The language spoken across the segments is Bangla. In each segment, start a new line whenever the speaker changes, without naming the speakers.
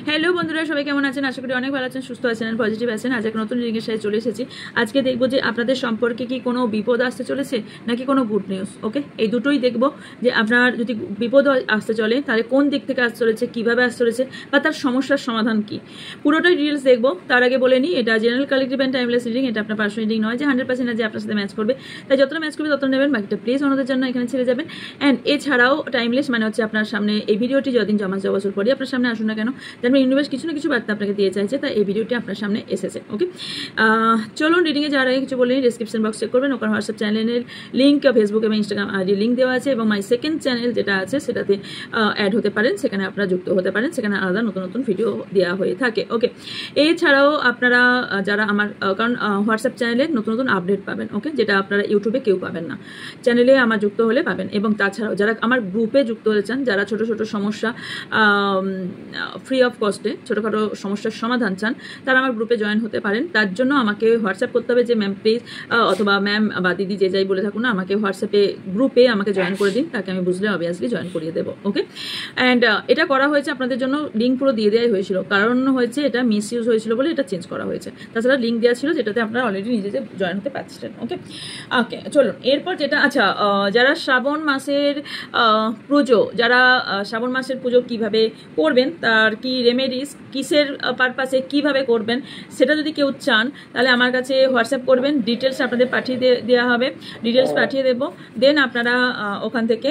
হ্যালো বন্ধুরা, সবাই কেমন আছেন? আশা করি অনেক ভালো আছেন, সুস্থ আছেন, পজিটিভ আছেন। আজ এক নতুন রিডিংয়ের সাথে চলে এসেছি। আজকে দেখবো যে আপনাদের সম্পর্কে কি কোনো বিপদ আসতে চলেছে নাকি কোনো গুড নিউজ। ওকে, এই দুটোই দেখবো যে আপনার যদি বিপদ আসতে চলে তাহলে কোন দিক থেকে আসতে চলেছে, কিভাবে আসতে চলেছে, বা তার সমস্যার সমাধান কি, পুরোটাই ডিটেলস দেখবো। তার আগে বলে নিই, এটা general collective and timeless reading. এটা আপনার পার্সোনাল রিডিং নয় যে 100% যে আপনার সাথে ম্যাচ করবে। তাই যতটা ম্যাচ করবে ততটা নেবেন, বাকিটা প্লিজ অন্যদের জন্য এখানে ছেড়ে যাবেন। অ্যান্ড এছাড়াও টাইমলেস মানে হচ্ছে আপনার সামনে এই ভিডিওটি যতদিন জমা বছর পরে আপনার সামনে আসুন না কেন, যেন ইউনিভার্স কিছু না কিছু বার্তা আপনাকে দিয়ে চাইছে, তাই এই ভিডিওটি আপনার সামনে এসেছে। ওকে, চলুন রিডিংয়ে যাওয়ার আগে কিছু বলে নিই। ডিসক্রিপশন বক্স চেক করবেন, ওখানে হোয়াটসঅ্যাপ চ্যানেলের লিঙ্ক, ফেসবুক এবং ইনস্টাগ্রাম আইডি লিঙ্ক দেওয়া আছে, এবং মাই সেকেন্ড চ্যানেল যেটা আছে সেটাতে অ্যাড হতে পারেন, সেখানে আপনারা যুক্ত হতে পারেন, সেখানে আলাদা নতুন নতুন ভিডিও দেওয়া হয়ে থাকে। ওকে, এছাড়াও আপনারা যারা আমার, কারণ হোয়াটসঅ্যাপ চ্যানেলে নতুন নতুন আপডেট পাবেন, ওকে, যেটা আপনারা ইউটিউবে কেউ পাবেন না, চ্যানেলে আমার যুক্ত হলে পাবেন। এবং তাছাড়াও যারা আমার গ্রুপে যুক্ত হতে চান, যারা ছোট ছোট সমস্যা ফ্রি অফ কস্টে ছোটোখাটো সমস্যার সমাধান চান, তারা আমার গ্রুপে জয়েন হতে পারেন। তার জন্য আমাকে হোয়াটসঅ্যাপ করতে হবে যে ম্যাম প্লিজ, অথবা ম্যাম বা দিদি যে যাই বলে থাকুন না, আমাকে হোয়াটসঅ্যাপে গ্রুপে আমাকে জয়েন করে দিন, তাকে আমি বুঝলে অবভিয়াসলি জয়েন করিয়ে দেবো। ওকে, অ্যান্ড এটা করা হয়েছে আপনাদের জন্য, লিঙ্ক পুরো দিয়ে দেওয়াই হয়েছিল, কারণ হয়েছে এটা মিস ইউজ হয়েছিল বলে এটা চেঞ্জ করা হয়েছে। তাছাড়া লিঙ্ক দেওয়া ছিল যেটাতে আপনারা অলরেডি নিজে যে জয়েন হতে পারছিলেন। ওকে ওকে, চলুন এরপর যেটা, আচ্ছা, যারা শ্রাবণ মাসের পুজো, যারা শ্রাবণ মাসের পুজো কিভাবে করবেন, তার কি রেমেডিস, কিসের পারপাসে কিভাবে করবেন, সেটা যদি কেউ চান তাহলে আমার কাছে হোয়াটসঅ্যাপ করবেন, ডিটেলস আপনাদের পাঠিয়ে দেওয়া হবে, ডিটেলস পাঠিয়ে দেবো, দেন আপনারা ওখান থেকে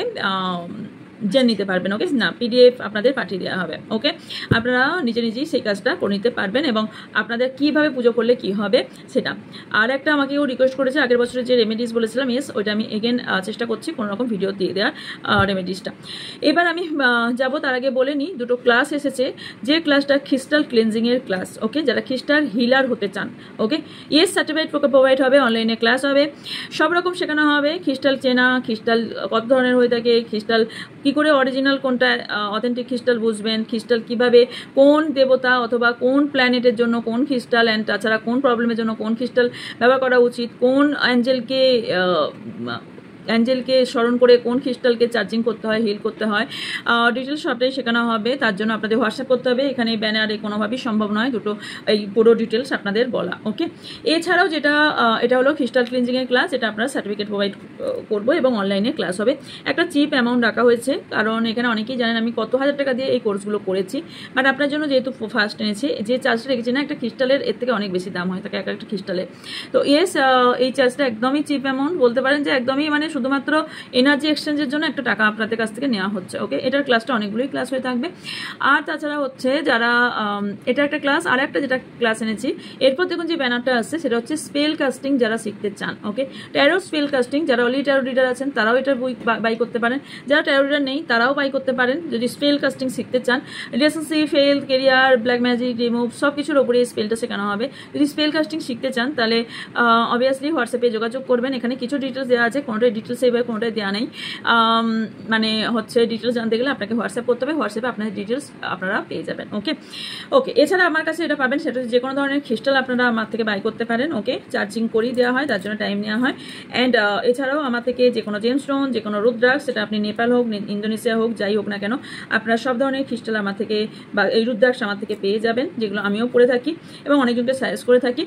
জেনে নিতে পারবেন। ওকে না, পিডিএফ আপনাদের পাঠিয়ে দেওয়া হবে। ওকে, আপনারা নিজে নিজেই সেই কাজটা করে নিতে পারবেন, এবং আপনাদের কিভাবে পুজো করলে কি হবে সেটা। আর একটা আমাকে কেউ রিকোয়েস্ট করেছে, আগের বছরে যে রেমেডিস বলেছিলাম, ইয়েস, ওইটা আমি এগেন চেষ্টা করছি কোনো রকম ভিডিও দিয়ে দেওয়ার রেমেডিসটা। এবার আমি যাব, তার আগে বলে নিই, দুটো ক্লাস এসেছে, যে ক্লাসটা ক্রিস্টাল ক্লিনজিংয়ের ক্লাস। ওকে, যারা ক্রিস্টাল হিলার হতে চান, ওকে, ইয়েস, সার্টিফিকেট প্রোভাইড হবে, অনলাইনে ক্লাস হবে, সব রকম শেখানো হবে। ক্রিস্টাল চেনা, ক্রিস্টাল কত ধরনের হয়ে থাকে, ক্রিস্টাল কি করে অরিজিনাল কোনটা অথেন্টিক ক্রিস্টাল বুঝবেন, ক্রিস্টাল কিভাবে কোন দেবতা অথবা কোন প্ল্যানেটের জন্য কোন ক্রিস্টাল, অ্যান্ড তাছাড়া কোন প্রবলেমের জন্য কোন ক্রিস্টাল ব্যবহার করা উচিত, কোন অ্যাঞ্জেলকে স্মরণ করে কোন ক্রিস্টালকে চার্জিং করতে হয়, হিল করতে হয়, ডিটেলস সবটাই শেখানো হবে। তার জন্য আপনাদের হোয়াটসঅ্যাপ করতে হবে, এখানে ব্যানারে কোনোভাবেই সম্ভব নয় দুটো এই পুরো ডিটেলস আপনাদের বলা। ওকে, এছাড়াও যেটা, এটা হলো ক্রিস্টাল ক্লিনজিংয়ের ক্লাস, এটা আপনারা সার্টিফিকেট প্রোভাইড করবো এবং অনলাইনে ক্লাস হবে। একটা চিপ অ্যামাউন্ট রাখা হয়েছে, কারণ এখানে অনেকেই জানেন আমি কত হাজার টাকা দিয়ে এই কোর্সগুলো করেছি, বাট আপনার জন্য যেহেতু ফার্স্ট এনেছি, যে চার্জটা রেখেছি না, একটা ক্রিস্টালের এর থেকে অনেক বেশি দাম হয় থাকে একটা ক্রিস্টালের। তো ইয়েস, এই চার্জটা একদমই চিপ অ্যামাউন্ট, বলতে পারেন যে একদমই, মানে শুধুমাত্র এনার্জি এক্সচেঞ্জের জন্য একটা টাকা আপনাদের কাছ থেকে নেওয়া হচ্ছে। ওকে, এটার ক্লাসটা অনেকগুলোই ক্লাস হয়ে থাকবে। আর তাছাড়া হচ্ছে যারা, এটা একটা ক্লাস, আর একটা যেটা ক্লাস এনেছি, এরপর দেখুন যে ব্যানারটা আসছে, সেটা হচ্ছে স্পেল কাস্টিং যারা শিখতে চান। ওকে, ট্যারো স্পেল কাস্টিং, যারা অলরেডি ট্যারো রিডার আছেন তারাও এটার বই বাই করতে পারেন, যারা ট্যারো রিডার নেই তারাও বাই করতে পারেন যদি স্পেল কাস্টিং শিখতে চান। Relationship, health, career, black magic, remove, সব কিছুর ওপরে এই স্পেলটা শেখানো হবে। যদি স্পেল কাস্টিং শিখতে চান তাহলে অবভিয়াসলি হোয়াটসঅ্যাপে যোগাযোগ করবেন, এখানে কিছু ডিটেলস দেওয়া আছে, কোনোটাই ডিটেলস এইভাবে কোনোটাই দেওয়া নেই। মানে হচ্ছে ডিটেলস জানতে গেলে আপনাকে হোয়াটসঅ্যাপ করতে হবে, হোয়াটসঅ্যাপে আপনার ডিটেলস আপনারা পেয়ে যাবেন। ওকে ওকে, এছাড়া আমার কাছে এটা পাবেন, সেটা যে কোনো ধরনের ক্রিস্টাল আপনারা আমার থেকে বাই করতে পারেন। ওকে, চার্জিং করেই দেওয়া হয়, তার জন্য টাইম নেওয়া হয়। অ্যান্ড এছাড়াও আমার থেকে যে কোনো জেমস্টোন, যে কোনো রুদ্রাক্ষ, সেটা আপনি নেপাল হোক, ইন্দোনেশিয়া হোক, যাই হোক না কেন, আপনারা সব ধরনের ক্রিস্টাল আমার থেকে বা এই রুদ্রাক্ষ আমার থেকে পেয়ে যাবেন, যেগুলো আমিও পরে থাকি এবং অনেকজনকে সাজেস্ট করে থাকি।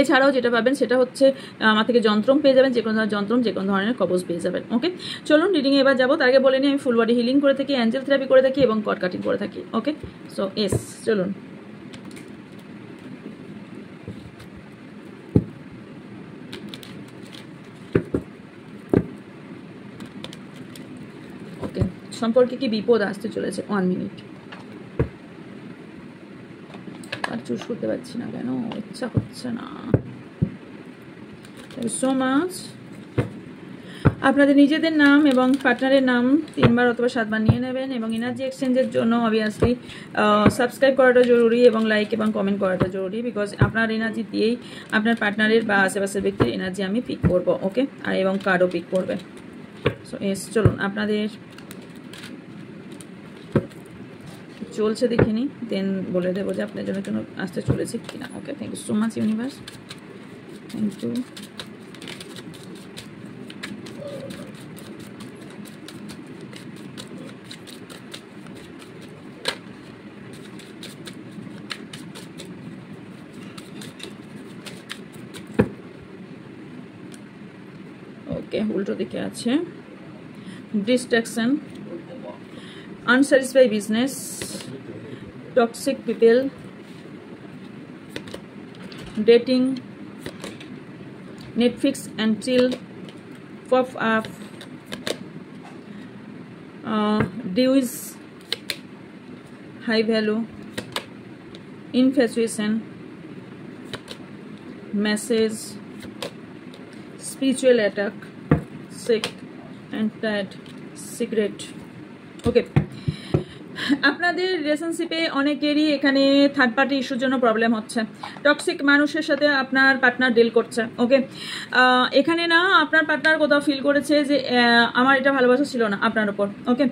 এছাড়াও যেটা পাবেন সেটা হচ্ছে আমার থেকে যন্ত্রম পেয়ে যাবেন, যে কোনো ধরনের যন্ত্রম, যে কোনো ধরনের কবজ পেয়ে যাবেন। ওকে, চলুন রিডিংয়ে এবার যাবো। তার আগে বলে নিই, আমি ফুল বডি হিলিং করে থাকি, অ্যাঞ্জেল থেরাপি করে থাকি এবং কট কাটিং করে থাকি। ওকে, সো এস, চলুন। ওকে, সম্পর্কে কি বিপদ আসতে চলেছে? 1 মিনিট। আর চুজ করতে পারছি না কেন, ইচ্ছা হচ্ছে না। So much. আপনাদের নিজেদের নাম এবং পার্টনারের নাম 3 বার অথবা 7 বার নিয়ে নেবেন, এবং এনার্জি এক্সচেঞ্জের জন্য অবভিয়াসলি সাবস্ক্রাইব করাটা জরুরি এবং লাইক এবং কমেন্ট করাটা জরুরি, বিকজ আপনার এনার্জি দিয়েই আপনার পার্টনারের বা আশেপাশের ব্যক্তির এনার্জি আমি পিক করবো। ওকে, আর এবং কার্ডও পিক করবে। সো এস, চলুন আপনাদের চলছে দেখিনি, দেন বলে দেবো যে আপনার জন্য কোনো আসতে চলেছে কিনা। Okay, thank you so much universe, thank you. উল্টো দিকে আছে distraction, unsatisfied business, toxic people, dating, Netflix and chill, pop up, dues, high value, infatuation, message, spiritual attack, sick and tired, secret. Okay, আপনাদের রিলেশনশিপে অনেকেরই এখানে থার্ড পার্টি ইস্যুর জন্য প্রবলেম হচ্ছে, টক্সিক মানুষের সাথে আপনার পার্টনার ডিল করছে। ওকে, এখানে না আপনার পার্টনার কোথাও ফিল করেছে যে আমার এটা ভালোবাসা ছিল না আপনার উপর। ওকে,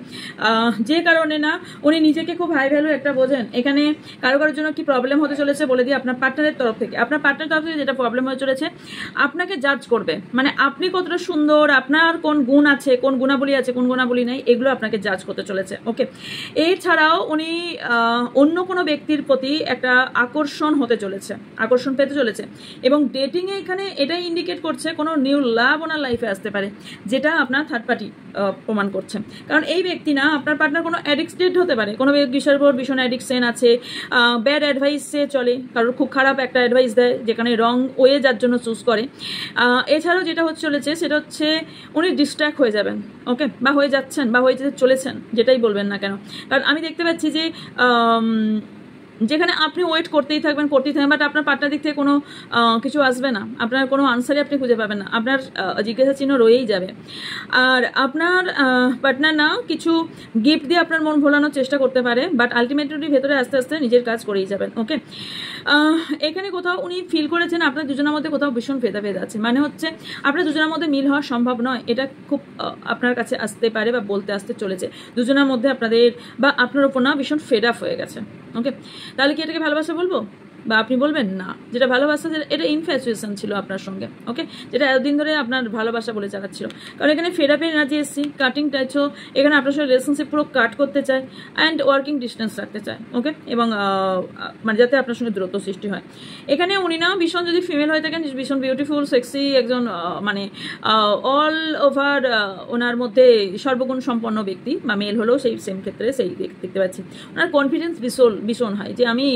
যে কারণে না উনি নিজেকে খুব হাই ভ্যালু একটা বোঝেন। এখানে কারো কারোর জন্য কি প্রবলেম হতে চলেছে বলে দিয়ে আপনার পার্টনারের তরফ থেকে, আপনার পার্টনারের তরফ থেকে যেটা প্রবলেম হয়ে চলেছে, আপনাকে জাজ করবে, মানে আপনি কতটা সুন্দর, আপনার কোন গুণ আছে, কোন গুণাবলী আছে, কোন গুণাবলী নাই, এগুলো আপনাকে জাজ করতে চলেছে। ওকে, এছাড়াও উনি অন্য কোনো ব্যক্তির প্রতি একটা আকর্ষণ হতে চলেছে, আকর্ষণ পেতে চলেছে, এবং ডেটিংয়ে এখানে এটাই ইন্ডিকেট করছে কোনো নিউ লাভ ওনার লাইফে আসতে পারে, যেটা আপনার থার্ড পার্টি প্রমাণ করছে। কারণ এই ব্যক্তি না আপনার পার্টনার কোনো অ্যাডিক্টেড হতে পারে, কোনো বিষয়ের উপর ভীষণ অ্যাডিকশন আছে, ব্যাড অ্যাডভাইসে চলে, কারোর খুব খারাপ একটা অ্যাডভাইস দেয় যেখানে রং ওয়ে যার জন্য চুজ করে। এছাড়াও যেটা হচ্ছে চলেছে সেটা হচ্ছে উনি ডিস্ট্র্যাক্ট হয়ে যাবেন। ওকে, বা হয়ে যাচ্ছেন বা হয়ে যেতে চলেছেন, যেটাই বলবেন না কেন। কারণ আমি দেখতে পাচ্ছি যে যেখানে আপনি ওয়েট করতেই থাকবেন, বাট আপনার পার্টনার দিক থেকে কোনো কিছু আসবে না, আপনার কোনো আনসারই আপনি খুঁজে পাবেন না, আপনার জিজ্ঞাসা চিহ্ন রয়েই যাবে। আর আপনার পার্টনার না কিছু গিফট দিয়ে আপনার মন ভোলানোর চেষ্টা করতে পারে, বাট আলটিমেটলি ভেতরে আস্তে আস্তে নিজের কাজ করেই যাবেন। ওকে, এখানে কোথাও উনি ফিল করেছেন আপনার দুজনের মধ্যে কোথাও ভীষণ ভেদাভেদ আছে, মানে হচ্ছে আপনার দুজনের মধ্যে মিল হওয়া সম্ভব নয়, এটা খুব আপনার কাছে আসতে পারে বা বলতে আসতে চলেছে। দুজনের মধ্যে আপনাদের বা আপনার ওপর না ভীষণ ফেড আপ হয়ে গেছে। ওকে, তাহলে কি এটাকে ভালোবাসা বলবো, বা আপনি বলবেন না যেটা ভালোবাসা, এটা ইনফ্যাচুয়েশন ছিল আপনার সঙ্গে। ওকে, যেটা এতদিন ধরে আপনার ভালোবাসা বলে চালাচ্ছিল। কারণ এখানে ফেড আপে এনার্জি এসেছি, কাটিং টাইচও এখানে আপনার সঙ্গে রিলেশনশিপ পুরো কাট করতে চায় অ্যান্ড ওয়ার্কিং ডিস্টেন্স রাখতে চায়। ওকে, এবং মানে যাতে আপনার সঙ্গে দূরত্ব সৃষ্টি হয়। এখানে উনি না ভীষণ যদি ফিমেল হয়ে থাকেন, ভীষণ বিউটিফুল সেক্সি একজন, মানে অল ওভার ওনার মধ্যে সর্বগুণ সম্পন্ন ব্যক্তি, বা মেল হলেও সেই সেম ক্ষেত্রে সেই দেখতে পাচ্ছি। ওনার কনফিডেন্স ভীষণ হয় যে আমি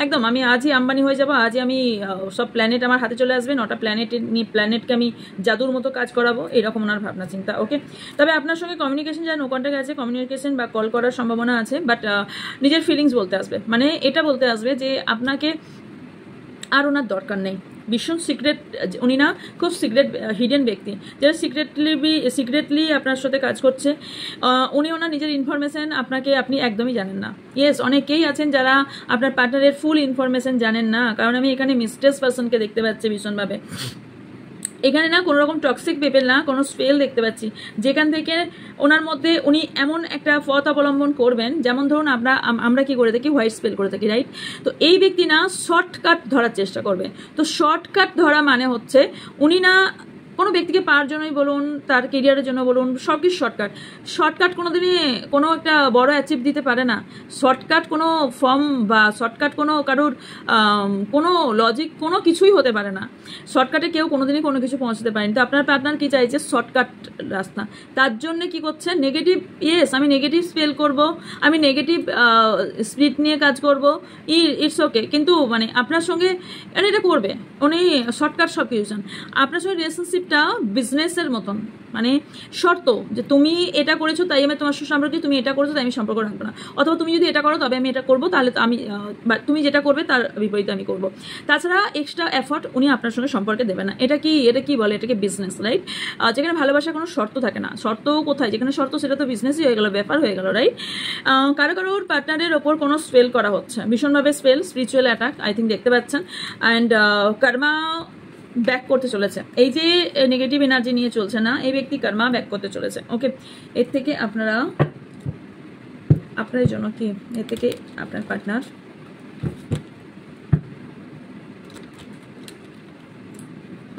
একদম, আমি আজই আম্বানি হয়ে যাবো, আজই আমি সব প্ল্যানেট আমার হাতে চলে আসবে, 9টা প্ল্যানেটকে আমি জাদুর মতো কাজ করাবো, এরকম ওনার ভাবনা চিন্তা। ওকে, তবে আপনার সঙ্গে কমিউনিকেশন যা নো কন্ট্যাক্ট আছে, কমিউনিকেশন বা কল করার সম্ভাবনা আছে, বাট নিজের ফিলিংস বলতে আসবে, মানে এটা বলতে আসবে যে আপনাকে আর ওনার দরকার নেই। ভীষণ সিক্রেট উনি না, খুব সিক্রেট হিডেন ব্যক্তি, যারা সিক্রেটলি আপনার সাথে কাজ করছে। উনি ওনার নিজের ইনফরমেশন আপনি একদমই জানেন না। ইয়েস, অনেকেই আছেন যারা আপনার পার্টনারের ফুল ইনফরমেশন জানেন না, কারণ আমি এখানে মিস্টেস পার্সনকে দেখতে পাচ্ছি ভীষণভাবে। এখানে না কোনো রকম টক্সিক পিপল না, কোনো স্পেল দেখতে পাচ্ছি, যেখান থেকে ওনার মধ্যে উনি এমন একটা পথ অবলম্বন করবেন, যেমন ধরুন আমরা কি করে থাকি, হোয়াইট স্পেল করে থাকি, রাইট? তো এই ব্যক্তি না শর্টকাট ধরার চেষ্টা করবে। তো শর্টকাট ধরা মানে হচ্ছে উনি না কোনো ব্যক্তিকে পাওয়ার জন্যই বলুন, তার কেরিয়ারের জন্য বলুন, সব কিছু শর্টকাট কোনোদিনই কোনো একটা বড় অ্যাচিভ দিতে পারে না। শর্টকাট কোনো ফর্ম বা শর্টকাট কোনো কারোর কোনো লজিক কোনো কিছুই হতে পারে না। শর্টকাটে কেউ কোনোদিনই কোনো কিছু পৌঁছতে পারেনি। তো আপনার পার্টনার কি চাইছে? শর্টকাট রাস্তা। তার জন্য কি করছে? নেগেটিভ, ইয়েস আমি নেগেটিভ স্পেল করব, আমি নেগেটিভ স্পিরিট নিয়ে কাজ করব, ইটস ওকে, কিন্তু মানে আপনার সঙ্গে এটা করবে উনি শর্টকাট সব কিছু চান। আপনার সঙ্গে রিলেশনশিপ বিজনেসের মতন, মানে শর্ত যে তুমি এটা করেছো তাই আমি তোমার সাথে সম্পর্ক, তুমি এটা করেছো তাই আমি সম্পর্ক রাখবো না, অথবা তুমি যদি এটা করো তবে আমি এটা করবো, তাহলে আমি তুমি যেটা করবে তার বিপরীতে আমি করবো। তাছাড়া এক্সট্রা এফর্ট উনি আপনার সঙ্গে সম্পর্কে দেবে না। এটা কি বলে? এটাকে বিজনেস, রাইট? যেখানে ভালোবাসার কোনো শর্ত থাকে না। শর্ত কোথায়? যেখানে শর্ত সেটা তো বিজনেসই হয়ে গেল, ব্যাপার হয়ে গেল, রাইট? কারোর পার্টনারের ওপর কোনো স্পেল করা হচ্ছে, ভীষণভাবে spell, spiritual attack I think দেখতে পাচ্ছেন। অ্যান্ড কার্মা ব্যাক করতে চলেছে। এই যে নেগেটিভ এনার্জি নিয়ে চলছে না, এই ব্যক্তি কর্মা ব্যাক করতে চলেছে। ওকে, এর থেকে আপনার জন্য কি, এর থেকে আপনার পার্টনার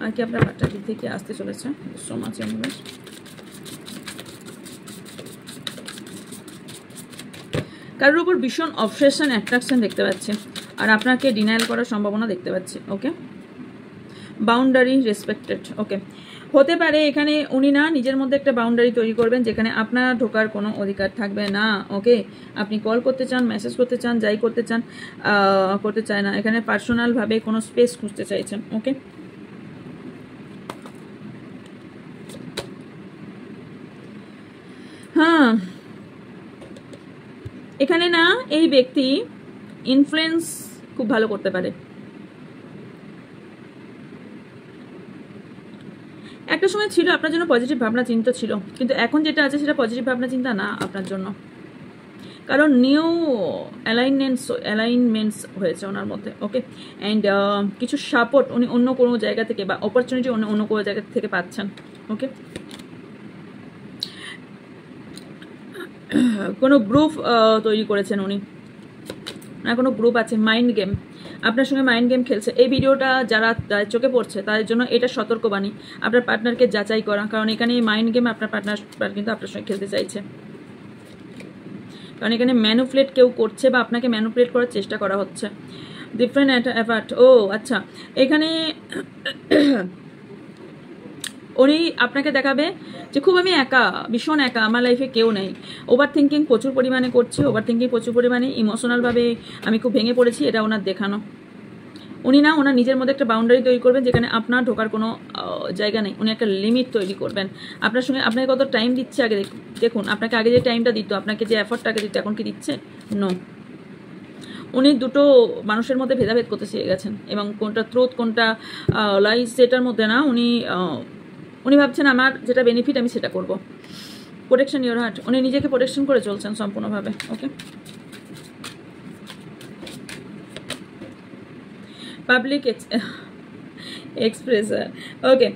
আর কি আপনার পার্টনার দিক থেকে আসতে চলেছে। So much universe. কারোর উপর ভীষণ অবসেশন, অ্যাট্রাকশন দেখতে পাচ্ছি, আর আপনাকে ডিনায়াল করার সম্ভাবনা দেখতে পাচ্ছি। ওকে, বাউন্ডারি রেসপেক্টেড। ওকে, হতে পারে এখানে উনি না নিজের মধ্যে একটা বাউন্ডারি তৈরি করবেন যেখানে আপনার ঢোকার কোনো অধিকার থাকবে না। ওকে, আপনি কল করতে চান, মেসেজ করতে চান, যাই করতে চান, করতে চায় না। এখানে পার্সোনালভাবে কোনো স্পেস খুঁজতে চাইছেন। ওকে, হ্যাঁ, এখানে না এই ব্যক্তি ইনফ্লুয়েন্স খুব ভালো করতে পারে। একটা সময় ছিল আপনার জন্য পজিটিভ ভাবনা চিন্তা ছিল, কিন্তু এখন যেটা আছে সেটা পজিটিভ ভাবনা চিন্তা না আপনার জন্য, কারণ নিউ অ্যালাইনমেন্টস হয়েছে ওনার মধ্যে। ওকে, অ্যান্ড কিছু সাপোর্ট উনি অন্য কোনো জায়গা থেকে বা অপরচুনিটি অন্য কোনো জায়গা থেকে পাচ্ছেন। ওকে, কোনো গ্রুপ তৈরি করেছেন উনি, না কোনো গ্রুপ আছে। মাইন্ড গেম, আপনার সঙ্গে মাইন্ড গেম খেলছে। এই ভিডিওটা যারা চোখে পড়ছে তাদের জন্য এটা সতর্কবাণী, আপনার পার্টনারকে যাচাই করা, কারণ এখানে এই মাইন্ড গেম আপনার পার্টনার কিন্তু আপনার সঙ্গে খেলতে চাইছে, কারণ এখানে ম্যানুপুলেট কেউ করছে বা আপনাকে ম্যানুপুলেট করার চেষ্টা করা হচ্ছে। ডিফারেন্ট অ্যাপার্ট, ও আচ্ছা, এখানে উনি আপনাকে দেখাবে যে খুব আমি একা, ভীষণ একা, আমার লাইফে কেউ নেই। ওভার থিঙ্কিং প্রচুর পরিমাণে করছি, ওভার থিঙ্কিং প্রচুর পরিমাণে, ইমোশনালভাবে আমি খুব ভেঙে পড়েছি, এটা ওনার দেখানো। উনি না ওনার নিজের মধ্যে একটা বাউন্ডারি তৈরি করবেন যেখানে আপনার ঢোকার কোনো জায়গা নেই। উনি একটা লিমিট তৈরি করবেন আপনার সঙ্গে। আপনাকে কত টাইম দিচ্ছে আগে দেখুন, আপনাকে আগে যে টাইমটা দিত, আপনাকে যে এফর্টটা দিত, এখন কি দিচ্ছে? নো। উনি দুটো মানুষের মধ্যে ভেদাভেদ করতে শিখে গেছেন, এবং কোনটা ট্রুথ কোনটা লাইস সেটার মধ্যে না উনি ভাবছেন আমার যেটা বেনিফিট আমি সেটা করব। প্রোটেকশন ইওর হার্ট, উনি নিজেকে প্রোটেকশন করে চলছেন সম্পূর্ণভাবে। ওকে, পাবলিক এক্সপ্রেসার। ওকে,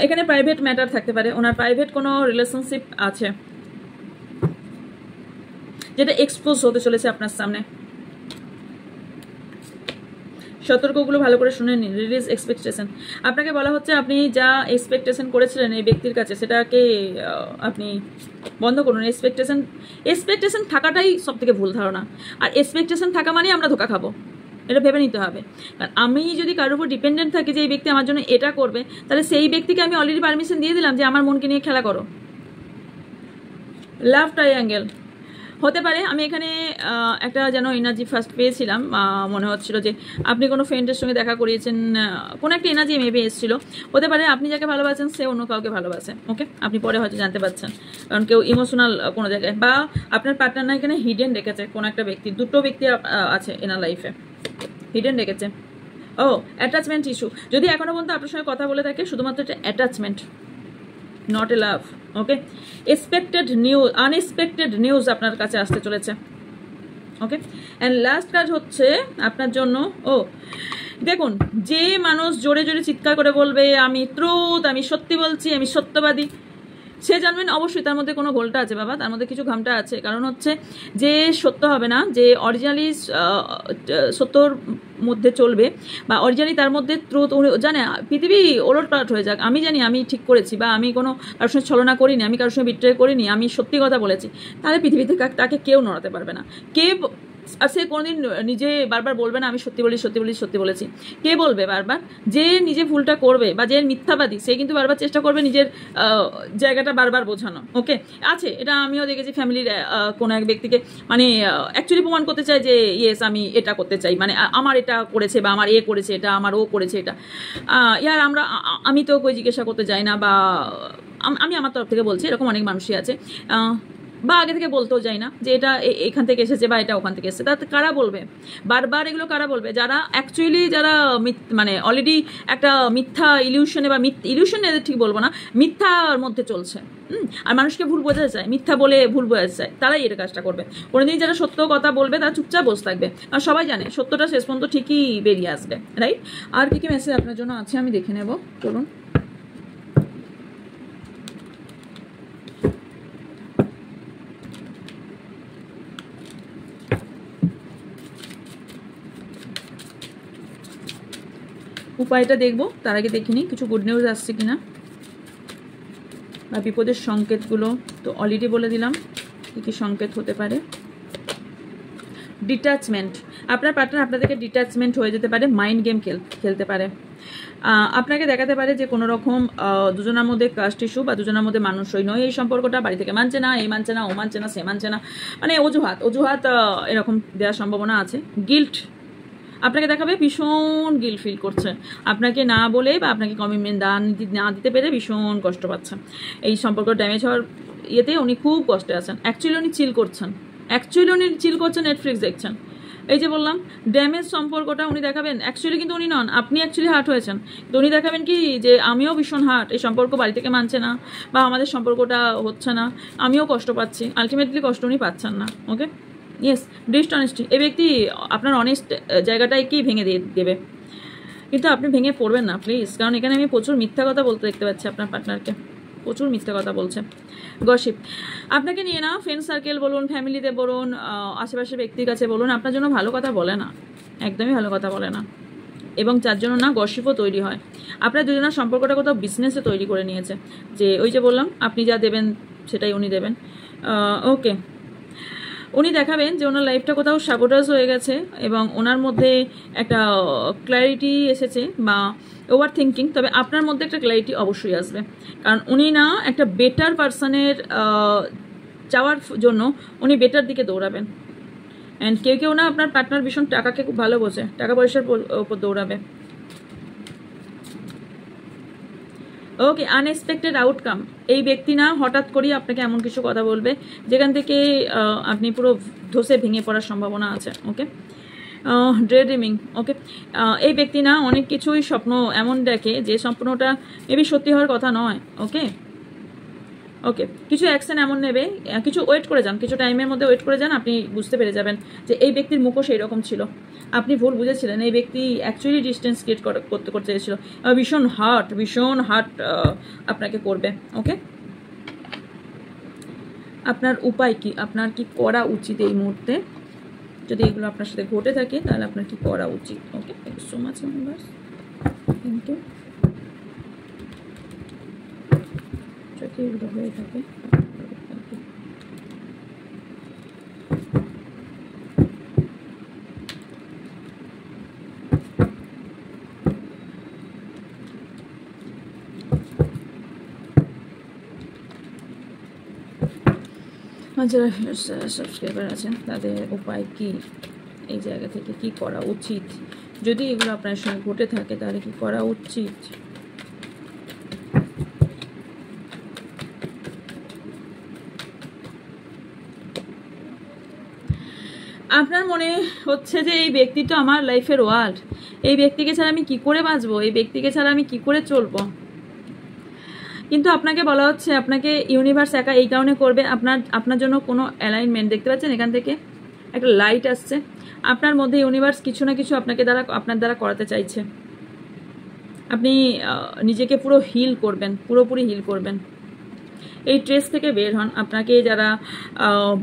এখানে প্রাইভেট ম্যাটার থাকতে পারে, ওনার প্রাইভেট কোনো রিলেশনশিপ আছে যেটা এক্সপোজ হতে চলেছে আপনার সামনে। সতর্কগুলো ভালো করে শুনে নিন। রিলিজ এক্সপেকটেশন, আপনাকে বলা হচ্ছে আপনি যা এক্সপেকটেশন করেছিলেন এই ব্যক্তির কাছে সেটাকে আপনি বন্ধ করুন। এক্সপেকটেশন থাকাটাই সব থেকে ভুল ধারণা, আর এক্সপেকটেশন থাকা মানে আমরা ধোকা খাবো, এটা ভেবে নিতে হবে। কারণ আমি যদি কারোর উপর ডিপেন্ডেন্ট থাকি যে এই ব্যক্তি আমার জন্য এটা করবে, তাহলে সেই ব্যক্তিকে আমি অলরেডি পারমিশন দিয়ে দিলাম যে আমার মনকে নিয়ে খেলা করো। লাভ ট্রাইঅ্যাঙ্গেল হতে পারে, আমি এখানে একটা যেন এনার্জি ফার্স্ট পেয়েছিলাম, মনে হচ্ছিল যে আপনি কোনো ফ্রেন্ডের সঙ্গে দেখা করিয়েছেন, কোনো একটা এনার্জি মেবি এসেছিলো। হতে পারে আপনি যাকে ভালোবাসেন সে অন্য কাউকে ভালোবাসে। ওকে, আপনি পরে হয়তো জানতে পারছেন, কারণ কেউ ইমোশনাল কোনো জায়গায়, বা আপনার পার্টনার না এখানে হিডেন রেখেছে কোনো একটা ব্যক্তি, দুটো ব্যক্তি আছে এনার লাইফে হিডেন রেখেছে। ও অ্যাটাচমেন্ট ইস্যু, যদি এখনো পর্যন্ত আপনার সঙ্গে কথা বলে থাকে শুধুমাত্র এটা attachment, not a love. Okay, unexpected news আপনার কাছে আসতে চলেছে। ওকে, অ্যান্ড লাস্ট কাজ হচ্ছে আপনার জন্য, দেখুন, যে মানুষ জোরে জোরে চিৎকার করে বলবে আমি ট্রুথ, আমি সত্যি বলছি, আমি সত্যবাদী, সে জানবেন অবশ্যই তার মধ্যে কোনো ভুলটা আছে বাবা, তার মধ্যে কিছু ঘামটা আছে। কারণ হচ্ছে যে সত্য হবে না, যে অরিজিনালি সত্যর মধ্যে চলবে বা অরিজিনালি তার মধ্যে ট্রুথ জানে, পৃথিবী ওলটপালট হয়ে যাক, আমি জানি আমি ঠিক করেছি বা আমি কোনো কারোর সঙ্গে ছলনা করিনি, আমি কারোর সঙ্গে বিট্রে করিনি, আমি সত্যি কথা বলেছি, তাহলে পৃথিবীতে তাকে কেউ নড়াতে পারবে না। আর সে কোনোদিন নিজে বারবার বলবে না আমি সত্যি বলেছি। কে বলবে বারবার? যে নিজে ভুলটা করবে বা যে মিথ্যাবাদী সে কিন্তু বারবার চেষ্টা করবে নিজের জায়গাটা বারবার বোঝানো। ওকে, আছে, এটা আমিও দেখেছি ফ্যামিলির কোনো এক ব্যক্তিকে, মানে অ্যাকচুয়ালি প্রমাণ করতে চায় যে ইয়েস আমি এটা করতে চাই, মানে আমার এটা করেছে বা আমার করেছে এটা, আমার ও করেছে এটা, আমি তো কই জিজ্ঞাসা করতে যাই না, বা আমি আমার তরফ থেকে বলছি, এরকম অনেক মানুষই আছে, বা আগে থেকে বলতেও যাই না যে এটা এখান থেকে এসেছে বা এটা ওখান থেকে এসেছে। তাতে কারা বলবে বারবার এগুলো? কারা বলবে? যারা অ্যাকচুয়ালি মানে অলরেডি একটা মিথ্যা ইলিউশনে বা ইলিউশন এদের ঠিক বলবো না, মিথ্যার মধ্যে চলছে, আর মানুষকে ভুল বোঝাতে চায়, মিথ্যা বলে ভুল বোঝাতে চায়, তারাই এটা কাজটা করবে। কোনোদিন যারা সত্য কথা বলবে তারা চুপচাপ বসে থাকবে, আর সবাই জানে সত্যটা শেষ পর্যন্ত ঠিকই বেরিয়ে আসবে, রাইট? আর কি মেসেজ আপনার জন্য আছে আমি দেখে নেব, চলুন। উপায়টা দেখবো, তার আগে দেখিনি কিছু গুড নিউজ আসছে কিনা, বা বিপদের সংকেতগুলো তো অলরেডি বলে দিলাম কী কী সংকেত হতে পারে। ডিট্যাচমেন্ট, আপনার পার্টনার আপনাদেরকে ডিট্যাচমেন্ট হয়ে যেতে পারে, মাইন্ড গেম খেলতে পারে, আপনাকে দেখাতে পারে যে কোনো রকম দুজনের মধ্যে কাস্ট ইস্যু বা দুজনের মধ্যে মানুষই নয় এই সম্পর্কটা, বাড়ি থেকে মানছে না, এই মানছে না, ও মানছে না, সে মানছে না, মানে অজুহাত এরকম দেওয়ার সম্ভাবনা আছে। গিল্ট আপনাকে দেখাবে, ভীষণ গিল্ট ফিল করছে, আপনাকে না বলে বা আপনাকে কমিটমেন্ট না দিতে পেরে ভীষণ কষ্ট পাচ্ছেন। এই সম্পর্ক ড্যামেজ হওয়ার ইয়েতে উনি খুব কষ্টে আছেন। অ্যাকচুয়ালি উনি চিল করছেন, নেটফ্লিক্স দেখছেন। এই যে বললাম ড্যামেজ সম্পর্কটা উনি দেখাবেন, অ্যাকচুয়ালি কিন্তু উনি নন, আপনি অ্যাকচুয়ালি হার্ট হয়েছেন। তো উনি দেখাবেন কি যে আমিও ভীষণ হার্ট, এই সম্পর্ক বাড়ি থেকে মানছে না বা আমাদের সম্পর্কটা হচ্ছে না, আমিও কষ্ট পাচ্ছি, আলটিমেটলি কষ্ট উনি পাচ্ছেন না। ওকে, ইয়েস, ডিসঅনেস্টি। এই ব্যক্তি আপনার অনেস্ট জায়গাটায় কি ভেঙে দিয়ে দেবে, কিন্তু আপনি ভেঙে পড়বেন না প্লিজ, কারণ এখানে আমি প্রচুর মিথ্যা কথা বলতে দেখতে পাচ্ছি আপনার পার্টনারকে, প্রচুর মিথ্যা কথা বলছে। গসিপ আপনাকে নিয়ে না, ফ্রেন্ড সার্কেল বলুন, ফ্যামিলিতে বলুন, আশেপাশের ব্যক্তির কাছে বলুন, আপনার জন্য ভালো কথা বলে না, একদমই ভালো কথা বলে না, এবং যার জন্য না গসিপও তৈরি হয়। আপনার দুজনের সম্পর্কটা কোথাও বিজনেসে তৈরি করে নিয়েছে, যে ওই যে বললাম আপনি যা দেবেন সেটাই উনি দেবেন। ওকে, উনি দেখাবেন যে ওনার লাইফটা কোথাও সাবোটাজ হয়ে গেছে এবং ওনার মধ্যে একটা ক্ল্যারিটি এসেছে বা ওভার থিঙ্কিং, তবে আপনার মধ্যে একটা ক্ল্যারিটি অবশ্যই আসবে, কারণ উনি না একটা বেটার পার্সনের যাওয়ার জন্য উনি বেটার দিকে দৌড়াবেন। অ্যান্ড কেউ না আপনার পার্টনার ভীষণ টাকাকে খুব ভালো বোঝে, টাকা পয়সার উপর দৌড়াবে। ওকে, আনএক্সপেক্টেড আউটকাম, এই ব্যক্তি না হঠাৎ করেই আপনাকে এমন কিছু কথা বলবে যেখান থেকে আপনি পুরো ধসে ভেঙে পড়ার সম্ভাবনা আছে। ওকে, ডে ড্রিমিং। ওকে, এই ব্যক্তি না অনেক কিছুই স্বপ্ন এমন দেখে যে স্বপ্নটা মেবি সত্যি হওয়ার কথা নয়। ওকে ওকে, কিছু অ্যাকশন এমন নেবে, কিছু ওয়েট করে যান, কিছু টাইমের মধ্যে ওয়েট করে যান, আপনি বুঝতে পেরে যাবেন যে এই ব্যক্তির মুখও সেই রকম ছিল, আপনি ভুল বুঝেছিলেন, এই ব্যক্তি অ্যাকচুয়ালি ডিস্টেন্স ক্রিয়েট করতে চেয়েছিল, ভীষণ হার্ট আপনাকে করবে। ওকে, আপনার উপায় কি, আপনার কি করা উচিত এই মুহূর্তে, যদি এগুলো আপনার সাথে ঘটে থাকে তাহলে আপনার কি করা উচিত? Okay, thank you so much universe, thank you. যদি এগুলো হয়ে থাকে যারা সাবস্ক্রাইবার আছেন তাদের উপায় কি, এই জায়গা থেকে কি করা উচিত, যদি এগুলো আপনার সঙ্গে ঘটে থাকে তাহলে কি করা উচিত? আপনার মনে হচ্ছে যে এই ব্যক্তি তো আমার লাইফের ওয়ার্ল্ড, এই ব্যক্তিকে ছাড়া আমি কি করে বাঁচবো, এই ব্যক্তিকে ছাড়া আমি কি করে চলবো, কিন্তু আপনাকে বলা হচ্ছে আপনাকে ইউনিভার্স একা এই কারণে করবে, আপনার জন্য কোনো অ্যালাইনমেন্ট দেখতে পাচ্ছেন, এখান থেকে একটা লাইট আসছে, আপনার মধ্যে ইউনিভার্স কিছু না কিছু আপনার দ্বারা করাতে চাইছে, আপনি নিজেকে পুরো পুরোপুরি হিল করবেন, এই ট্রেস থেকে বের হন। আপনাকে যারা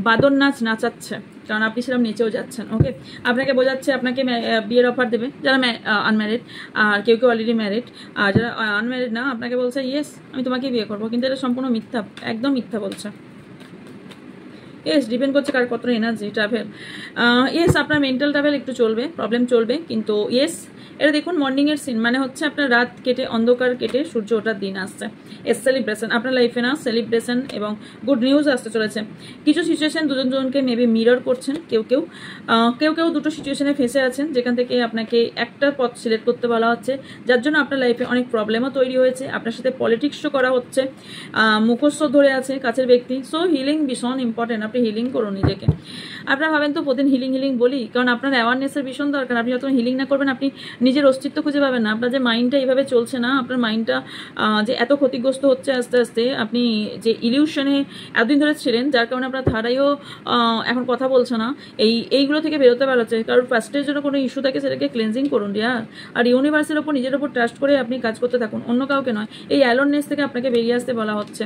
বাদর নাচ নাচাচ্ছে, কারণ আপনি সেরকম নেচেও যাচ্ছেন, ওকে, আপনাকে বোঝাচ্ছে আপনাকে বিয়ের অফার দেবে, যারা আনম্যারিড, আর কেউ অলরেডি ম্যারিড, আর যারা আনম্যারিড না আপনাকে বলছে ইয়েস আমি তোমাকে বিয়ে করবো, কিন্তু এটা সম্পূর্ণ মিথ্যা, একদম মিথ্যা বলছে। ইয়েস, ডিপেন্ড করছে কার কত এনার্জি ট্রাভেল। ইয়েস, আপনার মেন্টাল ট্রাভেল একটু চলবে, প্রবলেম চলবে, কিন্তু ইয়েস এটা দেখুন মর্নিংয়ের সিন, মানে হচ্ছে আপনার রাত কেটে অন্ধকার কেটে সূর্য ওঠার দিন আসছে, সেলিব্রেশন আপনার লাইফে না, সেলিব্রেশন এবং গুড নিউজ আসতে চলেছে। কিছু সিচুয়েশন দুজনকে মেবি মিরর করছেন, কেউ দুটো সিচুয়েশনে ফেসে আছেন যেখান থেকে আপনাকে একটা পথ সিলেক্ট করতে বলা হচ্ছে, যার জন্য আপনার লাইফে অনেক প্রবলেমও তৈরি হয়েছে, আপনার সাথে পলিটিক্সও করা হচ্ছে, মুখস্থ ধরে আছে কাছের ব্যক্তি। সো হিলিং ভীষণ ইম্পর্টেন্ট, আপনি হিলিং করুন নিজেকে। আপনারা ভাবেন তো প্রতিদিন হিলিং বলি, কারণ আপনার অ্যাওয়ারনেসের ভীষণ দরকার, আপনি যত হিলিং না করবেন আপনি নিজের অস্তিত্ব খুঁজে পাবেন না, আপনার যে মাইন্ডটা এইভাবে চলছে না, আপনার মাইন্ডটা যে এত ক্ষতিগ্রস্ত হচ্ছে আস্তে আস্তে, আপনি যে ইলিউশনে এতদিন ধরে ছিলেন যার কারণে আপনার ধারাইও এখন কথা বলছে না, এইগুলো থেকে বেরোতে পারছে, কারণ ফার্স্টের জন্য কোনো ইস্যু থাকে সেটাকে ক্লেন্সিং করুন ডিয়ার, আর ইউনিভার্সের ওপর নিজের ওপর ট্রাস্ট করে আপনি কাজ করতে থাকুন, অন্য কাউকে নয়, এই অ্যালোননেস থেকে আপনাকে বেরিয়ে আসতে বলা হচ্ছে।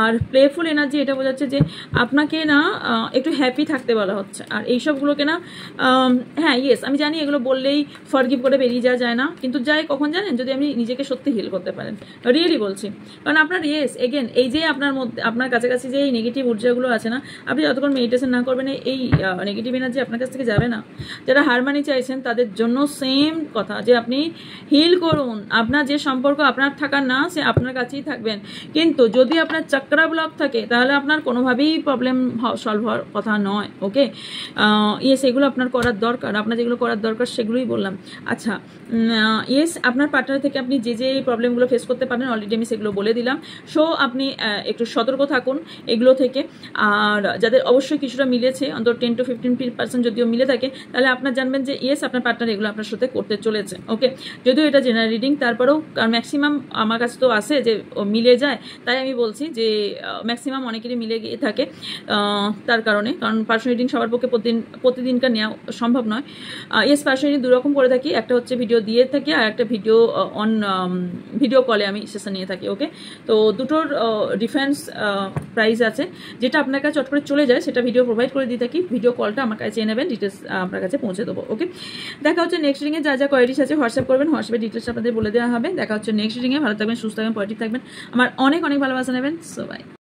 আর প্লেফুল এনার্জি এটা বোঝাচ্ছে যে আপনাকে না একটু হ্যাপি থাকতে বলা হচ্ছে, আর এইসবগুলোকে না হ্যাঁ ইয়েস আমি জানি এগুলো বললেই ফরগিভ করে বেরিয়ে যাওয়া যায় না, কিন্তু যায় কখন জানেন, যদি আপনি নিজেকে সত্যি হিল করতে পারেন, রিয়েলি বলছি। কারণ আপনার ইয়েস এগেন এই যে আপনার মধ্যে আপনার কাছাকাছি যে এই নেগেটিভ ঊর্জাগুলো আছে না, আপনি যতক্ষণ মেডিটেশন না করবেন এই নেগেটিভ এনার্জি আপনার কাছ থেকে যাবে না। যারা হারমানি চাইছেন তাদের জন্য সেম কথা, যে আপনি হিল করুন, আপনার যে সম্পর্ক আপনার থাকার না সে আপনার কাছেই থাকবেন। কিন্তু যদি আপনার চক্রা ব্লক থাকে তাহলে আপনার কোনোভাবেই প্রবলেম সলভ হওয়ার কথা নয়। ওকে, ইয়েস এগুলো আপনার করার দরকার, আপনার যেগুলো করার দরকার সেগুলোই বললাম। আচ্ছা, ইয়েস আপনার পার্টনার থেকে আপনি যে যে প্রবলেমগুলো ফেস করতে পারেন অলরেডি আমি সেগুলো বলে দিলাম। সো আপনি একটু সতর্ক থাকুন এগুলো থেকে। আর যাদের অবশ্যই কিছুটা মিলেছে, অন্তত 10 to 15% যদিও মিলে থাকে, তাহলে আপনার জানবেন যে ইয়েস আপনার পার্টনার এগুলো আপনার সাথে করতে চলেছে। ওকে, যদিও এটা জেনারেল রিডিং, তারপরেও ম্যাক্সিমাম আমার কাছে তো আসে যে মিলে যায়, তাই আমি বলছি যে ম্যাক্সিমাম অনেকেরই মিলে গিয়ে থাকে। তার কারণ পার্সোনাল রিডিং সবার পক্ষে প্রতিদিনকার নেওয়া সম্ভব নয়। ইয়েস পার্সোনাল রিডিং দুরকম করে থাকি, একটা হচ্ছে ভিডিও দিয়ে থাকি আর একটা ভিডিও কলে আমি সেশন নিয়ে থাকি। ওকে, তো দুটোর ডিফারেন্স প্রাইস আছে। যেটা আপনার কাছে চট করে চলে যায় সেটা ভিডিও প্রোভাইড করে দিয়ে থাকি, ভিডিও কলটা আমার কাছে চেয়ে নেবেন, ডিটেলস আপনার কাছে পৌঁছে দেবো। ওকে, দেখা হচ্ছে নেক্সট রিডিংয়ে। যা যা কোয়ারিজ আছে হোয়াটসঅ্যাপ করবেন, হোয়াটসঅ্যাপে ডিটেলস আপনাদের বলে দেওয়া হবে। দেখা হচ্ছে নেক্সট রিডিংয়ে। ভালো থাকবেন, সুস্থ থাকবেন, পজিটিভ থাকবেন। আমার অনেক অনেক ভালোবাসা নেবেন। So by.